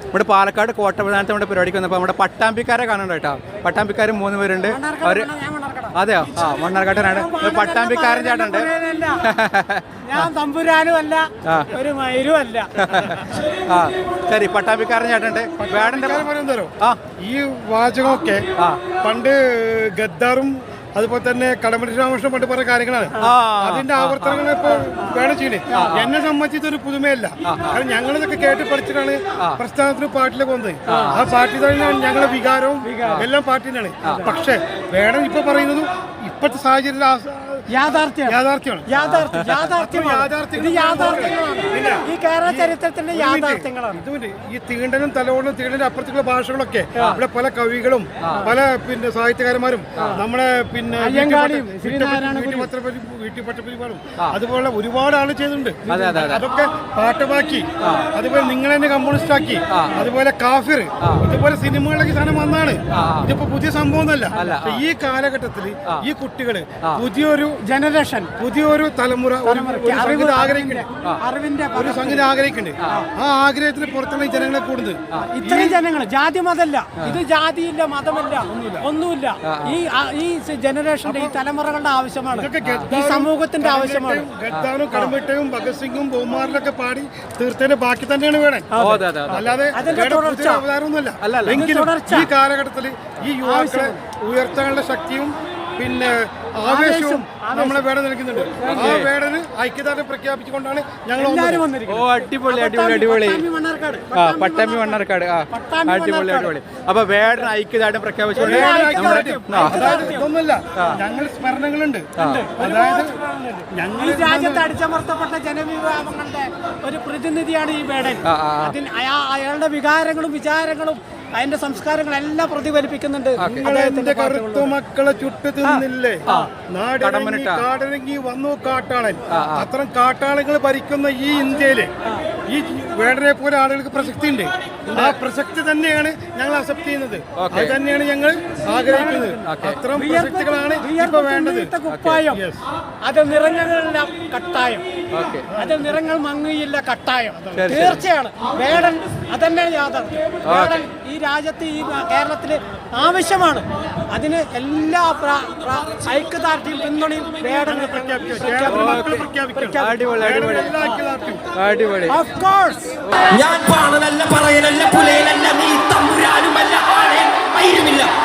ഇവിടെ പാലക്കാട് കോട്ടപ്രധാനത്ത് നമ്മുടെ പരിപാടിക്ക് വന്നപ്പോൾ നമ്മുടെ പട്ടാമ്പിക്കാരെ കാണുന്നുണ്ട് കേട്ടോ. പട്ടാമ്പിക്കാർ 3 പേരുണ്ട്. അവർ അതെയോ? മണ്ണാർക്കാട്ടനാണ്. പട്ടാമ്പിക്കാരൻ ചേട്ടനുണ്ട്. ഞാൻ തമ്പുരാനും അല്ല, ഒരു മയിലും അല്ല. ശരി, പട്ടാമ്പിക്കാരൻ ചേട്ടനുണ്ട്. ഈ വാചകമൊക്കെ പണ്ട് ഗദ്ദാറും അതുപോലെ തന്നെ കടമറ്റ രാമകൃഷ്ണൻ പണ്ട് പറഞ്ഞ കാര്യങ്ങളാണ്. അതിന്റെ ആവർത്തനങ്ങൾ ഇപ്പൊ വേണം ചെയ്യണേ. എന്നെ സംബന്ധിച്ച് ഒരു പുതുമയല്ല. കാരണം ഞങ്ങളിതൊക്കെ കേട്ട് പഠിച്ചിട്ടാണ് പ്രസ്ഥാനത്തിന് പാർട്ടിയിലേക്ക് വന്നത്. ആ പാർട്ടി തന്നെയാണ് ഞങ്ങളുടെ വികാരവും എല്ലാം പാർട്ടി തന്നെയാണ്. പക്ഷെ വേണം ഇപ്പൊ പറയുന്നതും ഇപ്പോഴത്തെ സാഹചര്യത്തിൽ യാഥാർത്ഥ്യമാണ്. ഈ കേരള ചരിത്രത്തിന്റെ യാഥാർത്ഥ്യങ്ങളാണ്. ഈ തീണ്ടനും തലവോടും തീണ്ടന്റെ അപ്പുറത്തുള്ള ഭാഷകളൊക്കെ ഇവിടെ പല കവികളും പല സാഹിത്യകാരന്മാരും നമ്മളെ വീട്ടിപ്പറ്റപ്പരിപാടും അതുപോലെ ഒരുപാട് ആള് ചെയ്തിട്ടുണ്ട്. അതൊക്കെ പാട്ടുമാക്കി, അതുപോലെ നിങ്ങൾ തന്നെ കമ്മ്യൂണിസ്റ്റ് ആക്കി, അതുപോലെ കാഫിർ, ഇതുപോലെ സിനിമകളിലേക്ക് സാധനം വന്നാണ്. ഇതിപ്പോ പുതിയ സംഭവം ഒന്നല്ല. ഈ കാലഘട്ടത്തിൽ ഈ കുട്ടികള് പുതിയൊരു ജനറേഷൻ, പുതിയൊരു തലമുറ ഒരു സംഗതി ആഗ്രഹിക്കുന്നുണ്ട്. ആ ആഗ്രഹത്തിന് പുറത്തുള്ള ജനങ്ങളെ കൂടുന്നത് ഇത്രയും ജനങ്ങൾ ജാതി മതമല്ല, ഇത് ജാതിയില്ല മതമല്ല ഒന്നുമില്ല. ഈ ജനറേഷന്റെ ഈ തലമുറകളുടെ ആവശ്യമാണ്, ഈ സമൂഹത്തിന്റെ ആവശ്യമാണ്. ഗദ്ദാനും കടമ്പറ്റയും ഭഗത് സിംഗും ബഹുമാറിലൊക്കെ പാടി തീർത്തതിന്റെ ബാക്കി തന്നെയാണ് വേണം, അല്ലാതെ അവതാരമൊന്നുമല്ല. എങ്കിലും ഈ കാലഘട്ടത്തിൽ ഈ യുവാക്കളെ ഉയർത്താനുള്ള ശക്തിയും പിന്നെ ആവേശവും നമ്മളെ വേട നൽകുന്നുണ്ട്. ആ വേടന് ഐക്യദാർഢ്യം പ്രഖ്യാപിച്ചുകൊണ്ടാണ് ഞങ്ങൾ അടിപൊളി പട്ടാമ്പി മണ്ണാർക്കാട്. അടിപൊളി. അപ്പൊ വേടന് ഐക്യദാർഢ്യം പ്രഖ്യാപിച്ചുകൊണ്ട് ഇതൊന്നുമില്ല, ഞങ്ങൾ സ്മരണകളുണ്ട്. അതായത് ഞങ്ങൾ രാജ്യത്ത് അടിച്ചമർത്തപ്പെട്ട ജനവിഭാഗങ്ങളുടെ ഒരു പ്രതിനിധിയാണ് ഈ വേടൻ. അയാളുടെ വികാരങ്ങളും വിചാരങ്ങളും അതിന്റെ സംസ്കാരങ്ങളെല്ലാം പ്രതിഫലിപ്പിക്കുന്നുണ്ട്. കറുത്തു മക്കളെ ചുട്ടു തിന്നില്ലേ, കാടിറങ്ങി വന്നു കാട്ടാളൻ. അത്തരം കാട്ടാളങ്ങൾ ഭരിക്കുന്ന ഈ ഇന്ത്യയില് ഈ വേടനെ പോലെ ആളുകൾക്ക് പ്രസക്തി ഉണ്ട്. ആ പ്രസക്തി തന്നെയാണ് ഞങ്ങൾ അക്സെപ്റ്റ് ചെയ്യുന്നത്. അത് തന്നെയാണ് ഞങ്ങൾ ആഗ്രഹിക്കുന്നത്. അത്തരം പ്രസക്തികളാണ് ഇപ്പൊ വേണ്ടത്. കുപ്പായം അത് നിറങ്ങളില്ല കട്ടായം, അത് നിറങ്ങൾ മങ്ങിയില്ല കട്ടായം. തീർച്ചയാണ് വേടൻ അതന്നെയാണ് യാഥാർത്ഥ്യം. വേടൻ ഈ രാജ്യത്ത് ഈ കേരളത്തില് ആവശ്യമാണ്. അതിന് എല്ലാ ഐക്യദാർഢ്യവും പിന്തുണയും വേടനെ അടിപൊളി. ഓഫ് കോഴ്സ് ഞാൻ പാണനല്ല പറയനല്ല പുലയനല്ല നീ തമ്പുരാനുമല്ല ആളെ